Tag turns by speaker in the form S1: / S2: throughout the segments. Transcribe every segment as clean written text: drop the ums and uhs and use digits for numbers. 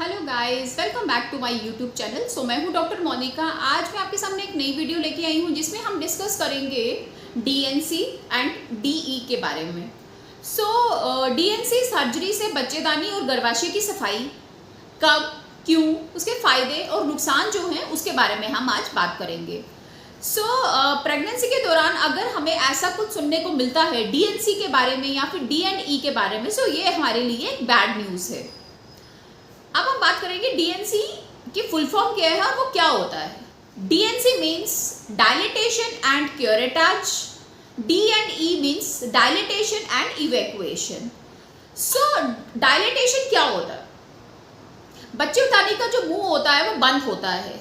S1: Hello guys, welcome back to my YouTube channel. मैं हूं doctor Monika. आज मैं आपके सामने एक नई वीडियो लेके आई हूं जिसमें हम डिस्कस करेंगे डीएनसी एंड डीई के बारे में। डीएनसी सर्जरी से बच्चेदानी और गर्भाशय की सफाई कब, क्यों, उसके फ़ायदे और नुकसान जो हैं उसके बारे में हम आज बात करेंगे। प्रेगनेंसी के दौरान अगर हमें ऐसा कुछ सुनने को मिलता है डीएनसी के बारे में या फिर डी एंड ई के बारे में, ये हमारे लिए एक बैड न्यूज़ है। अब हम बात करेंगे डीएनसी की फुल फॉर्म क्या है और वो क्या होता है। D and C means dilatation and curettage, D and E means dilatation and evacuation. Dilatation क्या होता है? बच्चेदानी का जो मुंह होता है वो बंद होता है।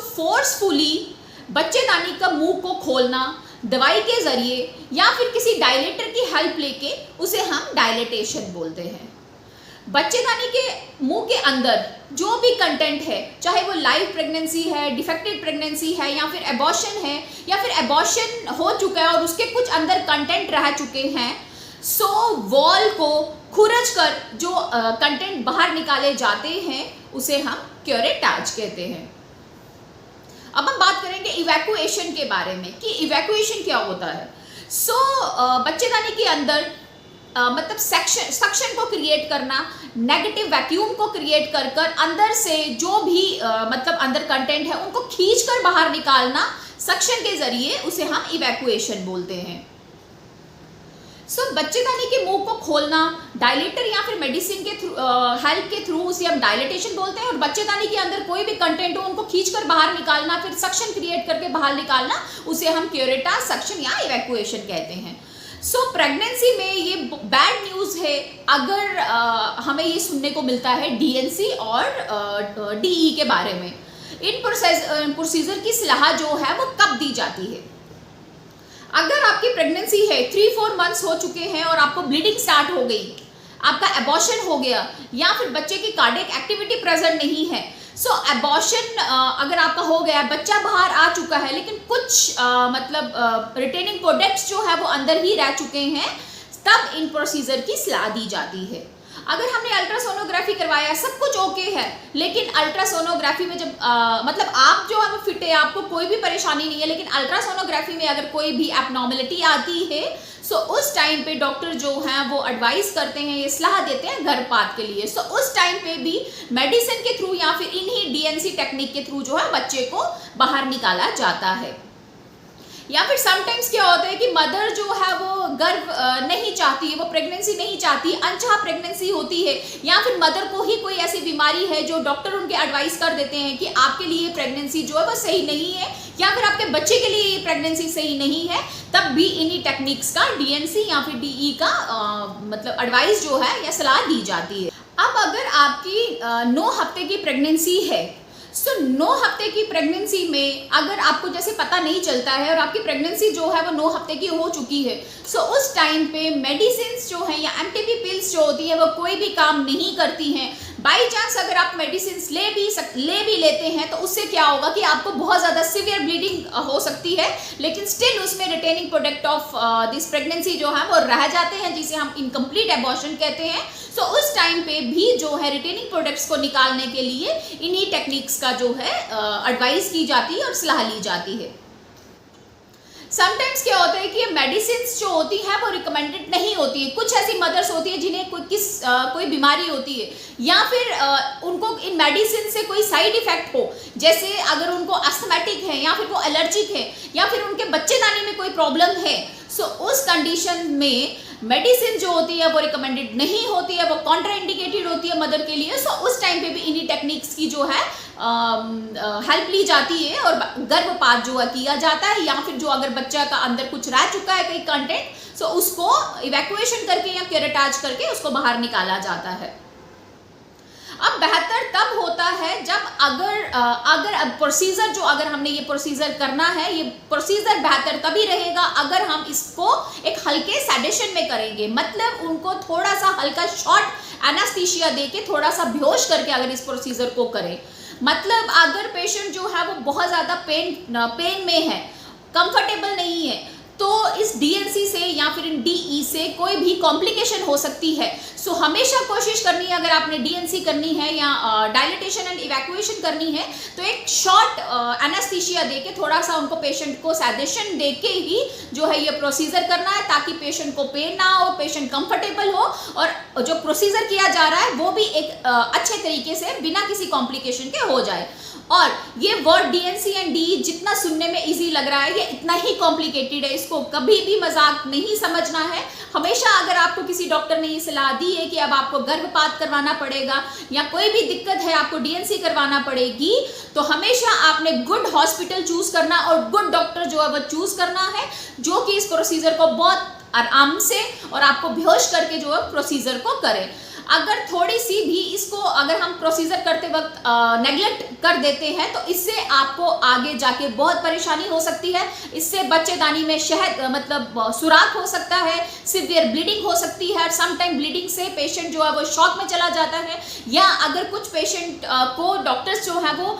S1: फोर्सफुली बच्चेदानी का मुंह को खोलना दवाई के जरिए या फिर किसी डायलेटर की हेल्प लेके उसे हम डायलिटेशन बोलते हैं। बच्चेदानी के मुंह के अंदर जो भी कंटेंट है, चाहे वो लाइव प्रेगनेंसी है, डिफेक्टेड प्रेगनेंसी है या फिर एबॉर्शन है या फिर एबॉर्शन हो चुका है और उसके कुछ अंदर कंटेंट रह चुके हैं, वॉल को खुरच कर जो कंटेंट बाहर निकाले जाते हैं उसे हम क्यूरेटाज कहते हैं। अब हम बात करेंगे इवैक्यूएशन के बारे में कि इवैक्यूएशन क्या होता है। बच्चेदानी के अंदर मतलब सक्शन को क्रिएट करना, नेगेटिव वैक्यूम को क्रिएट कर कर अंदर से जो भी मतलब अंदर कंटेंट है उनको खींच कर बाहर निकालना सक्शन के जरिए, उसे हम इवैक्यूएशन बोलते हैं। बच्चेदानी के मुंह को खोलना डायलेटर या फिर मेडिसिन के थ्रू हेल्प के थ्रू उसे हम डायलिटेशन बोलते हैं। और बच्चेदानी के अंदर कोई भी कंटेंट हो उनको खींचकर बाहर निकालना, फिर सक्शन क्रिएट करके बाहर निकालना, उसे हम क्यूरेटाज, सक्शन या इवैक्यूएशन कहते हैं। प्रेगनेंसी में ये बैड न्यूज़ है अगर हमें ये सुनने को मिलता है डीएनसी और डीई के बारे में। इन प्रोसीजर की सलाह जो है वो कब दी जाती है? अगर आपकी प्रेगनेंसी है, 3-4 मंथ्स हो चुके हैं और आपको ब्लीडिंग स्टार्ट हो गई, आपका एबॉर्शन हो गया या फिर बच्चे की कार्डियक एक्टिविटी प्रेजेंट नहीं है, एबॉर्शन अगर आपका हो गया, बच्चा बाहर आ चुका है लेकिन कुछ मतलब रिटेनिंग प्रोडक्ट्स जो है वो अंदर ही रह चुके हैं, तब इन प्रोसीजर की सलाह दी जाती है। अगर हमने अल्ट्रासोनोग्राफी करवाया, सब कुछ ओके है, लेकिन अल्ट्रासोनोग्राफी में जब मतलब आप जो है वो फिट है, आपको कोई भी परेशानी नहीं है, लेकिन अल्ट्रासोनोग्राफी में अगर कोई भी एबनॉर्मलिटी आती है उस टाइम पे डॉक्टर जो हैं वो एडवाइस करते हैं, ये सलाह देते हैं गर्भपात के लिए। उस टाइम पे भी मेडिसिन के थ्रू या फिर इन्हीं डीएनसी टेक्निक के थ्रू जो है बच्चे को बाहर निकाला जाता है। या फिर समटाइम्स क्या होता है कि मदर जो है वो गर्भ नहीं चाहती है, वो प्रेगनेंसी नहीं चाहती, अनचाहा प्रेगनेंसी होती है, या फिर मदर को ही कोई ऐसी बीमारी है जो डॉक्टर उनके एडवाइस कर देते हैं कि आपके लिए प्रेगनेंसी जो है वो सही नहीं है या फिर आपके बच्चे के लिए ये प्रेगनेंसी सही नहीं है, तब भी इन्हीं टेक्निक्स का डीएनसी या फिर डीई का मतलब एडवाइस जो है या सलाह दी जाती है। अब अगर आपकी 9 हफ्ते की प्रेगनेंसी है, 9 हफ्ते की प्रेगनेंसी में अगर आपको जैसे पता नहीं चलता है और आपकी प्रेगनेंसी जो है वो 9 हफ्ते की हो चुकी है, उस टाइम पे मेडिसिन जो है या एमटीपी पिल्स जो होती है वो कोई भी काम नहीं करती हैं। बाई चांस अगर आप मेडिसिन ले भी लेते हैं तो उससे क्या होगा कि आपको बहुत ज़्यादा सीवियर ब्लीडिंग हो सकती है, लेकिन स्टिल उसमें retaining product of this pregnancy जो है वो रह जाते हैं, जिसे हम इनकम्प्लीट एबॉर्शन कहते हैं। उस टाइम पे भी जो है रिटेनिंग प्रोडक्ट्स को निकालने के लिए इन्हीं टेक्निक्स का जो है एडवाइस की जाती है और सलाह ली जाती है। समटाइम्स क्या होता है कि ये मेडिसिन जो होती है वो रिकमेंडेड नहीं होती है। कुछ ऐसी मदर्स होती है जिन्हें कोई बीमारी होती है या फिर उनको इन मेडिसिन से कोई साइड इफेक्ट हो, जैसे अगर उनको अस्थमैटिक है या फिर वो एलर्जिक है या फिर उनके बच्चेदानी में कोई प्रॉब्लम है, उस कंडीशन में मेडिसिन जो होती है वो रिकमेंडेड नहीं होती है, वो कॉन्ट्राइंडिकेटेड होती है मदर के लिए। उस टाइम पे भी इन्हीं टेक्निक्स की जो है हेल्प ली जाती है और गर्भपात जो है किया जाता है, या फिर जो अगर बच्चा का अंदर कुछ रह चुका है कई कंटेंट, उसको इवैक्यूएशन करके या क्यूरेटाज करके उसको बाहर निकाला जाता है। अब बेहतर तब होता है जब अगर प्रोसीजर जो अगर हमने ये प्रोसीजर करना है, ये प्रोसीजर बेहतर तभी रहेगा अगर हम इसको एक हल्के सेडेशन में करेंगे, मतलब उनको थोड़ा सा हल्का शॉर्ट एनास्थीसिया देके थोड़ा सा बेहोश करके अगर इस प्रोसीजर को करें। मतलब अगर पेशेंट जो है वो बहुत ज़्यादा पेन में है, कंफर्टेबल नहीं है, तो इस डीएनसी से या फिर इन डीई से कोई भी कॉम्प्लिकेशन हो सकती है। सो हमेशा कोशिश करनी है, अगर आपने डीएनसी करनी है या डायलिटेशन एंड इवैक्यूएशन करनी है, तो एक शॉर्ट एनेस्थीसिया देके थोड़ा सा उनको पेशेंट को सेडेशन देके ही जो है ये प्रोसीजर करना है, ताकि पेशेंट को पेन ना हो, पेशेंट कंफर्टेबल हो और जो प्रोसीजर किया जा रहा है वो भी एक अच्छे तरीके से बिना किसी कॉम्प्लिकेशन के हो जाए। और ये वर्ड डीएनसी एंड डी जितना सुनने में इजी लग रहा है, ये इतना ही कॉम्प्लिकेटेड है। इसको कभी भी मजाक नहीं समझना है। हमेशा अगर आपको किसी डॉक्टर ने ये सलाह दी है कि अब आपको गर्भपात करवाना पड़ेगा या कोई भी दिक्कत है, आपको डीएनसी करवाना पड़ेगी, तो हमेशा आपने गुड हॉस्पिटल चूज करना और गुड डॉक्टर जो है वो चूज करना है, जो कि इस प्रोसीजर को बहुत आराम से और आपको बेहोश करके जो है प्रोसीजर को करे। अगर थोड़ी सी भी इसको अगर हम प्रोसीजर करते वक्त नेग्लेक्ट कर देते हैं, तो इससे आपको आगे जाके बहुत परेशानी हो सकती है। इससे बच्चेदानी में मतलब सुराख हो सकता है, सिवियर ब्लीडिंग हो सकती है। समटाइम ब्लीडिंग से पेशेंट जो है वो शॉक में चला जाता है, या अगर कुछ पेशेंट को डॉक्टर्स जो है वो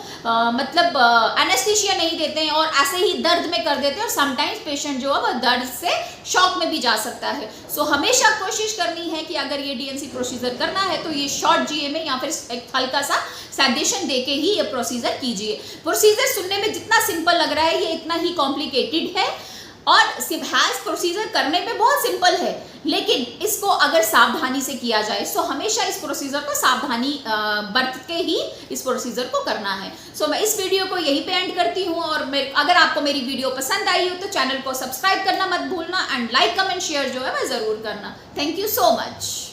S1: मतलब एनेस्थीसिया नहीं देते हैं और ऐसे ही दर्द में कर देते हैं, और समटाइम्स पेशेंट जो है वो दर्द से शॉक में भी जा सकता है। सो हमेशा कोशिश करनी है कि अगर ये डीएनसी प्रोसीजर करना है तो ये शॉर्ट जीए में या फिर एक हल्का सा सेडेशन देके ही ये प्रोसीजर कीजिए। प्रोसीजर सुनने में जितना सिंपल लग रहा है, ये इतना ही कॉम्प्लिकेटेड है, और प्रोसीजर करने में बहुत सिंपल है, लेकिन इसको अगर सावधानी से किया जाए, सो हमेशा इस प्रोसीजर को सावधानी बरत के ही इस प्रोसीजर को करना है। सो मैं इस वीडियो को यहीं पे एंड करती हूँ, और अगर आपको मेरी वीडियो पसंद आई हो तो चैनल को सब्सक्राइब करना मत भूलना, एंड लाइक कमेंट शेयर जो है वह जरूर करना। Thank you so much.